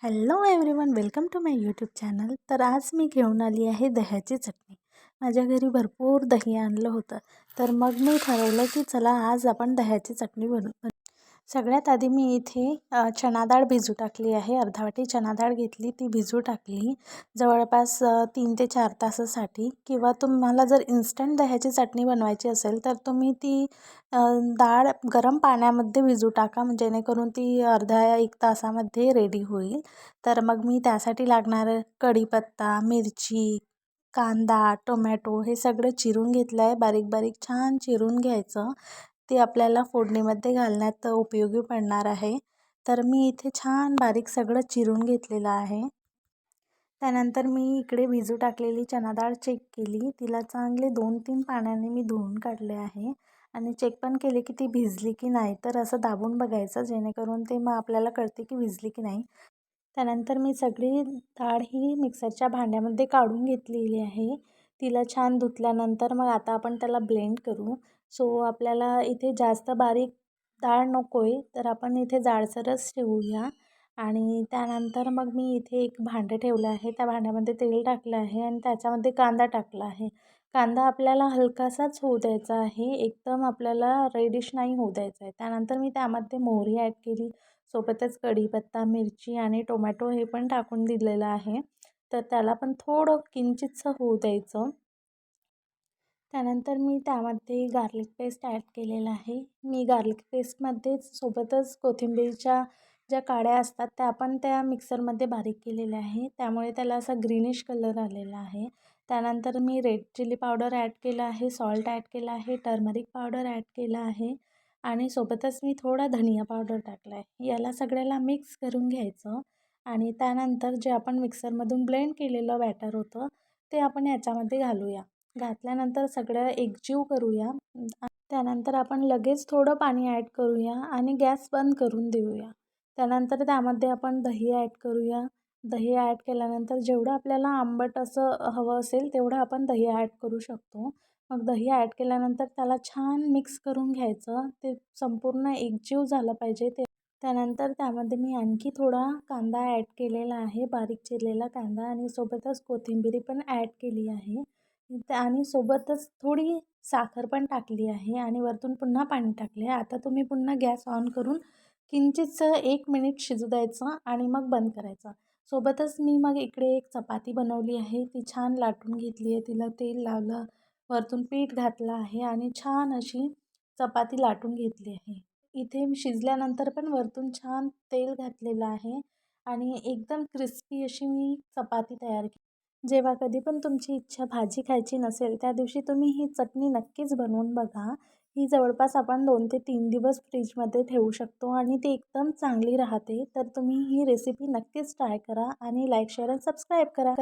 Hello everyone, welcome to my YouTube channel. तर आज मी घेऊन आली आहे दह्याची चटणी. माझ्या घरी भरपूर दही आणलं होतं, तर मग मी ठरवलं की चला आज आपण दह्याची चटणी बनवू. सगळ्यात आधी मी इथे चणा डाळ भिजू टाकली आहे. अर्धा वाटी चणा डाळ घेतली, ती भिजू टाकली जवळपास 3 ते 4 तासासाठी. किंवा तुम्हाला जर इन्स्टंट दह्याची चटणी बनवायची असेल तर तुम्ही ती डाळ गरम पाण्यामध्ये भिजू टाका, जेणेकरून ती अर्ध्या 1 तासामध्ये रेडी होईल. तर मग मी त्यासाठी लागणारं कढीपत्ता, मिरची, कांदा, टोमॅटो हे सगळं चिरून घेतलं आहे. बारीक बारीक छान चिरून घ्यायचं. ते आपल्याला फोडणीमध्ये घालण्यात उपयोगी पडणार आहे. तर मी इथे छान बारीक सगळं चिरून घेतलेलं आहे. त्यानंतर मी इकडे भिजू टाकलेली चणा डाळ चेक केली. तिला चांगले 2-3 पाण्याने मी धुवून काढले आहे आणि चेक पण केले की ती भिजली की नाही. तर असं दाबून बघायचं, जेणेकरून ते मग आपल्याला कळते की भिजली की नाही. त्यानंतर मी सगळी डाळ ही मिक्सरच्या भांड्यामध्ये काढून घेतलेली आहे. तिला छान धुतल्यानंतर मग आता आपण त्याला ब्लेंड करू. सो आपल्याला इथे जास्त बारीक डाळ नको आहे, तर आपण इथे जाडसरच ठेवूया. आणि त्यानंतर मग मी इथे एक भांडं ठेवलं आहे. त्या भांड्यामध्ये तेल टाकलं आहे आणि त्याच्यामध्ये कांदा टाकला आहे. कांदा आपल्याला हलकासाच होऊ द्यायचा आहे, एकदम आपल्याला रेडिश नाही होऊ द्यायचा आहे. त्यानंतर मी त्यामध्ये मोहरी ॲड केली, सोबतच कढीपत्ता, मिरची आणि टोमॅटो हे पण टाकून दिलेलं आहे. तर त्याला पण थोडं किंचितसं होऊ द्यायचं. त्यानंतर मी त्यामध्ये गार्लिक पेस्ट ॲड केलेलं आहे. मी गार्लिक पेस्टमध्येच सोबतच कोथिंबीरच्या ज्या काड्या असतात त्या पण त्या मिक्सरमध्ये बारीक केलेल्या आहे. त्यामुळे त्याला असा ग्रीनिश कलर आलेला आहे. त्यानंतर मी रेड चिली पावडर ॲड केलं आहे, सॉल्ट ॲड केलं आहे, टर्मरिक पावडर ॲड केलं आहे आणि सोबतच मी थोडा धनिया पावडर टाकला आहे. याला सगळ्याला मिक्स करून घ्यायचं आणि त्यानंतर जे आपण मिक्सरमधून ब्लेंड केलेलं बॅटर होतं ते आपण याच्यामध्ये घालूया. घातल्यानंतर सगळं एकजीव करूया. त्यानंतर आपण लगेच थोडं पाणी ॲड करूया आणि गॅस बंद करून देऊया. त्यानंतर त्यामध्ये आपण दही ॲड करूया. दही ॲड केल्यानंतर जेवढं आपल्याला आंबट असं हवं असेल तेवढं आपण दही ॲड करू शकतो. मग दही ॲड केल्यानंतर त्याला छान मिक्स करून घ्यायचं. ते संपूर्ण एकजीव झालं पाहिजे. त्यानंतर त्यामध्ये मी आणखी थोडा कांदा ॲड केलेला आहे, बारीक चिरलेला कांदा, आणि सोबतच कोथिंबीर पण ॲड केली आहे. आणि सोबतच थोडी साखर पण टाकली आहे आणि वरतून पुन्हा पाणी टाकले. आता तुम्ही पुन्हा गॅस ऑन करून किंचितसं 1 मिनिट शिजू द्यायचं आणि मग बंद करायचं. सोबतच मी मग इकडे एक चपाती बनवली आहे. ती छान लाटून घेतली आहे. तिला तेल लावलं, वरतून पीठ घातलं आहे आणि छान अशी चपाती लाटून घेतली आहे. इथे शिजल्यानंतर पण वरतून छान तेल घातलेलं आहे आणि एकदम क्रिस्पी अशी मी चपाती तयार केली. जेव्हा कधी पण तुमची इच्छा भाजी खायची नसेल, त्या दिवशी तुम्ही ही चटणी नक्कीच बनवून बघा. ही जवळपास आपण 2 ते 3 दिवस फ्रीजमध्ये ठेवू शकतो आणि ती एकदम चांगली राहते. तर तुम्ही ही रेसिपी नक्कीच ट्राय करा आणि लाईक, शेअर आणि सबस्क्राईब करा.